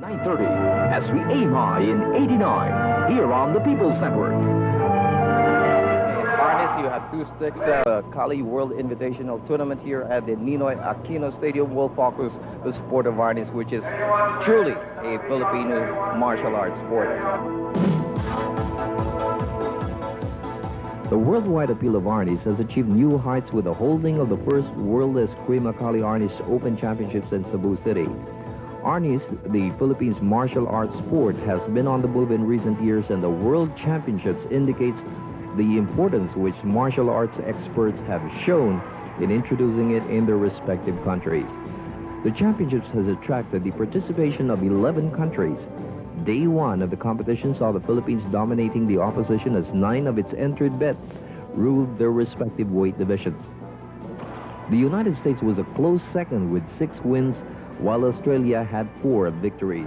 9:30 as we aim high in 89 here on the People's Network. In harness, you have two sticks. Kali World Invitational Tournament here at the Ninoy Aquino Stadium will focus the sport of harness, which is truly a Filipino martial arts sport. The worldwide appeal of harness has achieved new heights with the holding of the first World Eskrima Kali Harness Open Championships in Cebu City. Harness, the Philippines martial arts sport, has been on the move in recent years, and the World Championships indicates the importance which martial arts experts have shown in introducing it in their respective countries. The championships has attracted the participation of 11 countries. Day one of the competition saw the Philippines dominating the opposition as 9 of its entered bets ruled their respective weight divisions. The United States was a close second with 6 wins, while Australia had 4 victories.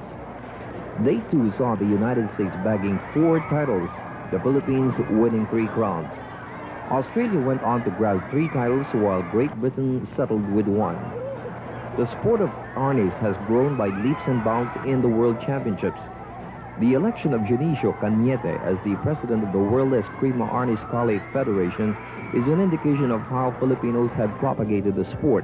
Day 2 saw the United States bagging 4 titles, the Philippines winning 3 crowns. Australia went on to grab 3 titles, while Great Britain settled with 1. The sport of harness has grown by leaps and bounds in the World Championships. The election of Junicio Cañete as the president of the World Eskrima Harness Kali Federation is an indication of how Filipinos have propagated the sport.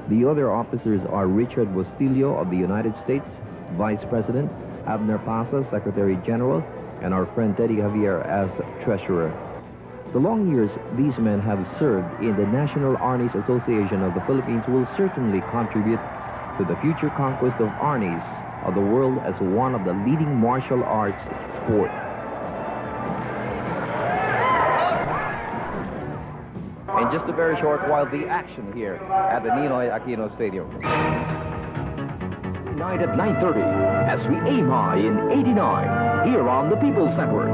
The other officers are Richard Bustillo of the United States, Vice President, Abner Pasa, Secretary General, and our friend Teddy Javier as Treasurer. The long years these men have served in the National Harness Association of the Philippines will certainly contribute to the future conquest of harness of the world as one of the leading martial arts sport. In just a very short while, the action here at the Ninoy Aquino Stadium. Tonight at 9:30 as we aim high in 89 here on the People's Network.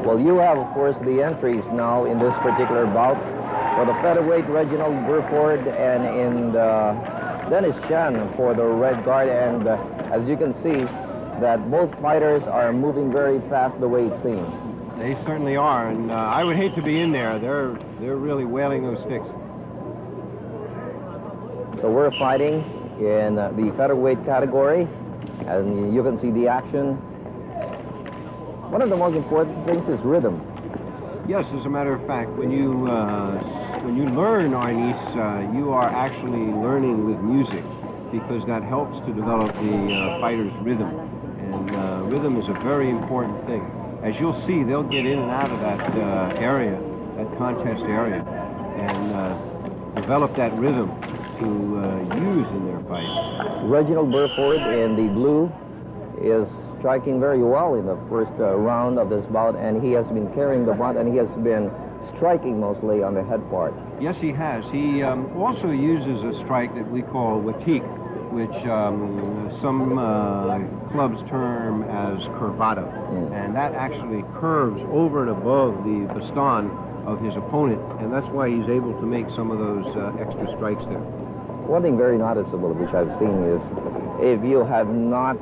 Well, you have, of course, the entries now in this particular bout. For the featherweight, Reginald Burford, and in the Dennis Chan for the red guard. And as you can see, that both fighters are moving very fast the way it seems. They certainly are, and I would hate to be in there. They're really wailing those sticks. So we're fighting in the featherweight category, and you can see the action. One of the most important things is rhythm. Yes, as a matter of fact, when you learn harness, you are actually learning with music, because that helps to develop the fighter's rhythm. And rhythm is a very important thing. As you'll see, they'll get in and out of that area, that contest area, and develop that rhythm to use in their fight. Reginald Burford in the blue is striking very well in the first round of this bout, and he has been carrying the bout, and he has been striking mostly on the head part. Yes, he has. He also uses a strike that we call watik, which some clubs term as curvado. And that actually curves over and above the baston of his opponent, and that's why he's able to make some of those extra strikes there. One thing very noticeable which I've seen is if you have not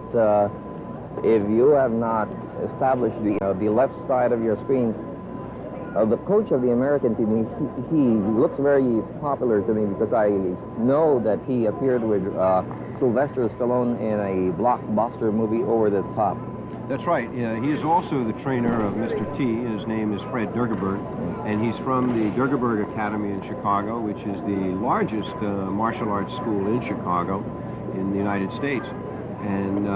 established the left side of your screen, the coach of the American team, he looks very popular to me, because I know that he appeared with Sylvester Stallone in a blockbuster movie, Over the Top. That's right. He is also the trainer of Mr. T. His name is Fred Durgaberg, and he's from the Durgaberg Academy in Chicago, which is the largest martial arts school in Chicago in the United States. And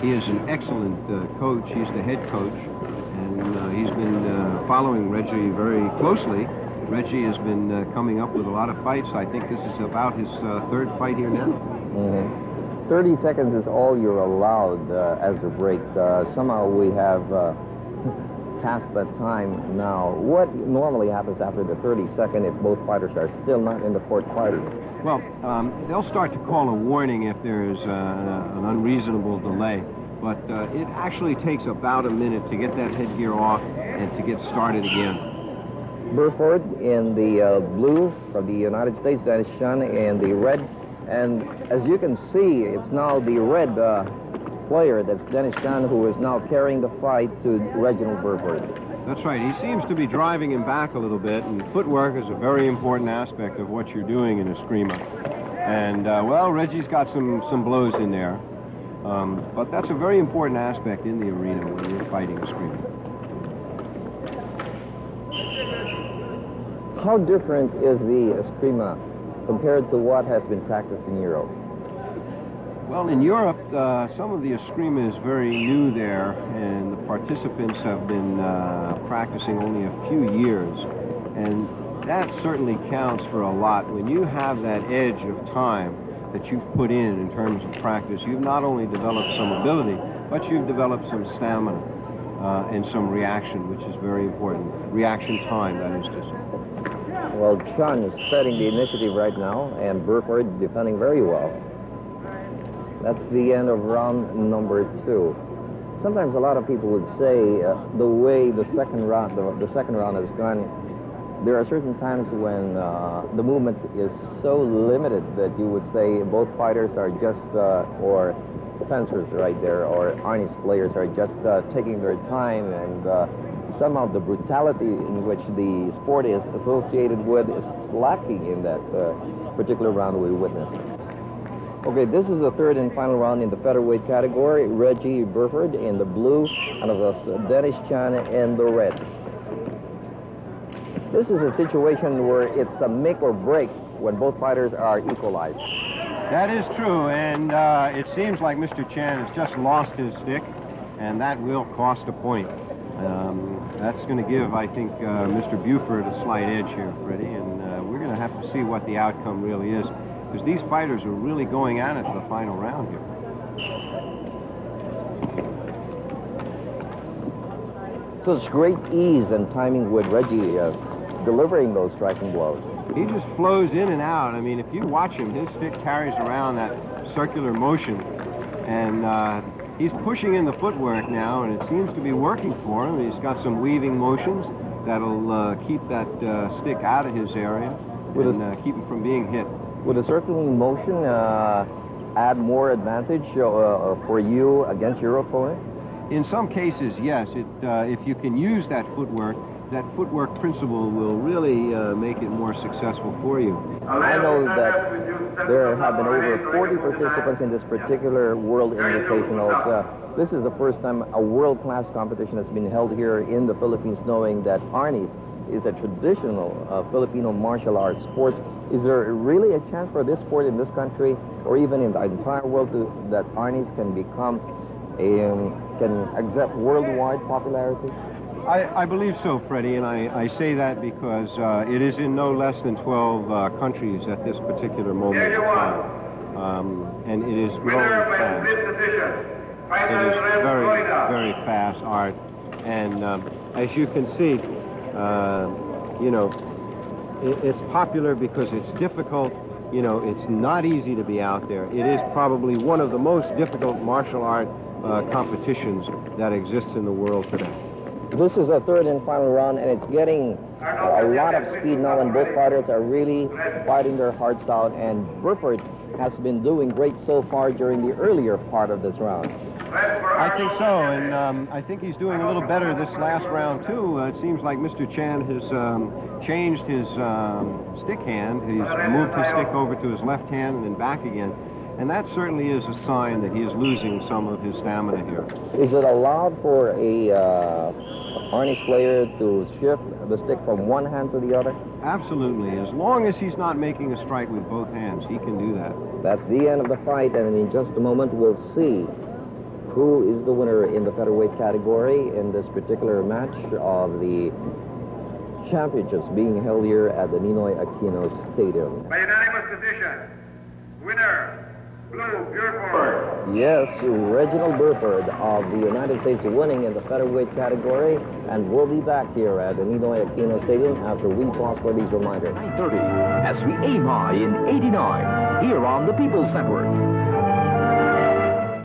he is an excellent coach. He's the head coach, and he's been following Reggie very closely. Reggie has been coming up with a lot of fights. I think this is about his 3rd fight here now. 30 seconds is all you're allowed as a break. Somehow we have passed that time now. What normally happens after the 30-second if both fighters are still not in the court fighting? Well, they'll start to call a warning if there's an unreasonable delay. But it actually takes about a minute to get that headgear off and to get started again. Burford in the blue from the United States, Dennis Chan in the red. And as you can see, it's now the red player. That's Dennis Chan, who is now carrying the fight to Reginald Burford. That's right. He seems to be driving him back a little bit, and footwork is a very important aspect of what you're doing in Eskrima. And, well, Reggie's got some blows in there. But that's a very important aspect in the arena when you're fighting Eskrima. How different is the Eskrima compared to what has been practiced in Europe? Well, in Europe, some of the Eskrima is very new there, and the participants have been practicing only a few years. And that certainly counts for a lot. When you have that edge of time that you've put in terms of practice, you've not only developed some ability, but you've developed some stamina and some reaction, which is very important. Reaction time, that is to say. Well, Chan is setting the initiative right now, and Burford defending very well. That's the end of round number 2. Sometimes a lot of people would say the way the second round has gone, there are certain times when the movement is so limited that you would say both fighters are just, or fencers right there, or Arnis players are just taking their time, and somehow the brutality in which the sport is associated with is lacking in that particular round we witnessed. Okay, this is the third and final round in the featherweight category. Reggie Burford in the blue, and of course Dennis Chan in the red. This is a situation where it's a make or break when both fighters are equalized. That is true, and it seems like Mr. Chan has just lost his stick, and that will cost a point. That's going to give, I think, Mr. Burford a slight edge here, Freddie, and we're going to have to see what the outcome really is, because these fighters are really going at it for the final round here. So it's great ease and timing with Reggie delivering those striking blows. He just flows in and out. I mean, if you watch him, his stick carries around that circular motion, and he's pushing in the footwork now, and it seems to be working for him. He's got some weaving motions that'll keep that stick out of his area and keep him from being hit. Would a circling motion add more advantage for you against your opponent? In some cases, yes. If you can use that footwork principle will really make it more successful for you. I know that there have been over 40 participants in this particular World Invitationals. This is the first time a world-class competition has been held here in the Philippines, knowing that Arnis is a traditional Filipino martial arts sport. Is there really a chance for this sport in this country, or even in the entire world, that Arnis can become can accept worldwide popularity? I believe so, Freddie, and I say that because it is in no less than 12 countries at this particular moment in time. And it is growing fast. It is very, very fast art. And as you can see, you know, it's popular because it's difficult. You know, it's not easy to be out there. It is probably one of the most difficult martial art competitions that exists in the world today. This is a third and final round, and it's getting a lot of speed now, and both fighters are really fighting their hearts out, and Burford has been doing great so far during the earlier part of this round. I think so, and I think he's doing a little better this last round, too. It seems like Mr. Chan has changed his stick hand. He's moved his stick over to his left hand and then back again. And that certainly is a sign that he is losing some of his stamina here. Is it allowed for a Arnis player to shift the stick from one hand to the other? Absolutely. As long as he's not making a strike with both hands, he can do that. That's the end of the fight, and in just a moment we'll see who is the winner in the featherweight category in this particular match of the championships being held here at the Ninoy Aquino Stadium. By unanimous decision, winner, Blue, Burford. Yes, Reginald Burford of the United States winning in the featherweight category, and we'll be back here at the Ninoy Aquino Stadium after we pause for these reminders. 9:30 as we aim high in 89 here on the People's Network.